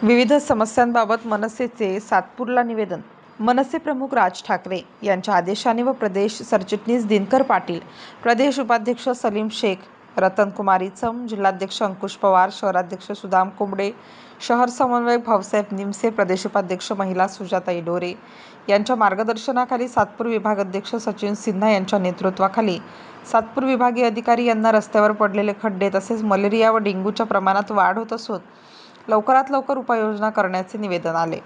विविध समस्यांबाबत मनसेचे सातपूरला निवेदन. मनसे प्रमुख राज ठाकरे यांच्या आदेशाने व प्रदेश सरचिटणीस दिनकर पाटील, प्रदेश उपाध्यक्ष सलीम शेख, रतनकुमारी चम, जिल्हाध्यक्ष अंकुश पवार, शहराध्यक्ष सुदाम कोंबडे, शहर समन्वयक भाऊसाहेब निमसे, प्रदेश उपाध्यक्ष महिला सुजाताई डोरे यांच्या मार्गदर्शनाखाली सातपूर विभाग अध्यक्ष सचिन सिन्हा यांच्या नेतृत्वाखाली सातपूर विभागीय अधिकारी यांना रस्त्यावर पडलेले खड्डे तसेच मलेरिया व डेंग्यूच्या प्रमाणात वाढ होत असून लवकरात लवकर उपाययोजना करण्याचे निवेदन आले.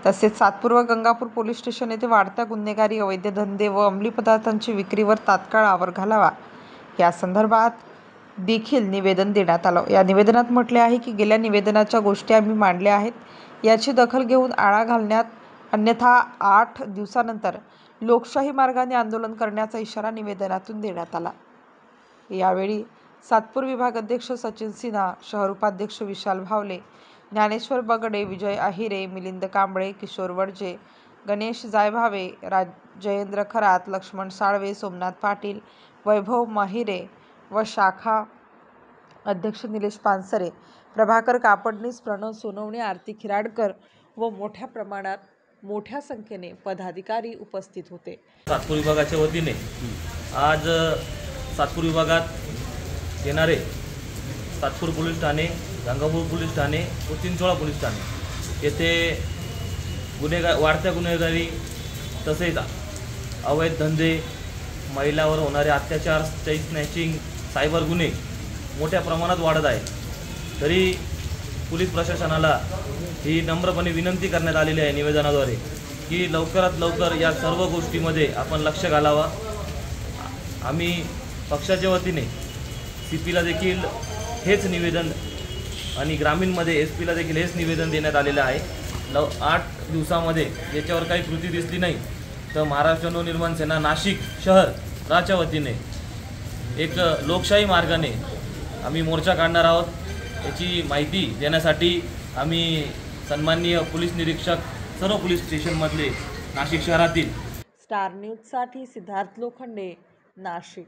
तसेच सातपूर व गंगापूर पोलीस स्टेशन येथे वाढत्या गुन्हेगारी, अवैध धंदे व अंमली पदार्थांची विक्रीवर तात्काळ आवर घालावा या संदर्भात देखील निवेदन देण्यात आलं. या निवेदनात म्हटले आहे की गेल्या निवेदनाच्या गोष्टी आम्ही मांडल्या आहेत, याची दखल घेऊन आळा घालण्यात, अन्यथा 8 दिवसानंतर लोकशाही मार्गाने आंदोलन करण्याचा इशारा निवेदनातून देण्यात आला. यावेळी सातपूर विभाग अध्यक्ष सचिन सिन्हा, शहर उपाध्यक्ष विशाल भावले, ज्ञानेश्वर बगडे, विजय आहिरे, मिलिंद कांबळे, किशोर वडजे, गणेश जायभावे, जयेंद्र खरात, लक्ष्मण साळवे, सोमनाथ पाटील, वैभव माहिरे व शाखा अध्यक्ष निलेश पानसरे, प्रभाकर कापडनीस, प्रणव सोनवणे, आरती खिराडकर व मोठ्या संख्येने पदाधिकारी उपस्थित होते. सातपूर विभागाच्या वतीने आज सातपूर विभागात येणारे सातपूर पोलीस ठाणे, गंगापूर पोलीस ठाणे व चिंचोळा पोलीस ठाणे येथे वाढत्या गुन्हेगारी तसेच अवैध धंदे, महिलांवर होणारे अत्याचार, चेन स्नॅचिंग, सायबर गुन्हे मोठ्या प्रमाणात वाढत आहे. तरी पोलीस प्रशासनाला ही नम्रपणे विनंती करण्यात आलेली आहे निवेदनाद्वारे की लवकरात लवकर या सर्व गोष्टीमध्ये आपण लक्ष घालावा. आम्ही पक्षाच्या वतीने CPला देखील हेच निवेदन आणि ग्रामीणमध्ये SP ला देखील हेच निवेदन देण्यात आलेलं आहे. 8 दिवसामध्ये याच्यावर काही कृती दिसली नाही तर महाराष्ट्र नवनिर्माण सेना नाशिक शहराच्या वतीने एक लोकशाही मार्गाने आम्ही मोर्चा काढणार आहोत. याची माहिती देण्यासाठी आम्ही सन्माननीय पोलीस निरीक्षक सर्व पोलीस स्टेशनमधले नाशिक शहरातील स्टार न्यूजसाठी सिद्धार्थ लोखंडे, नाशिक.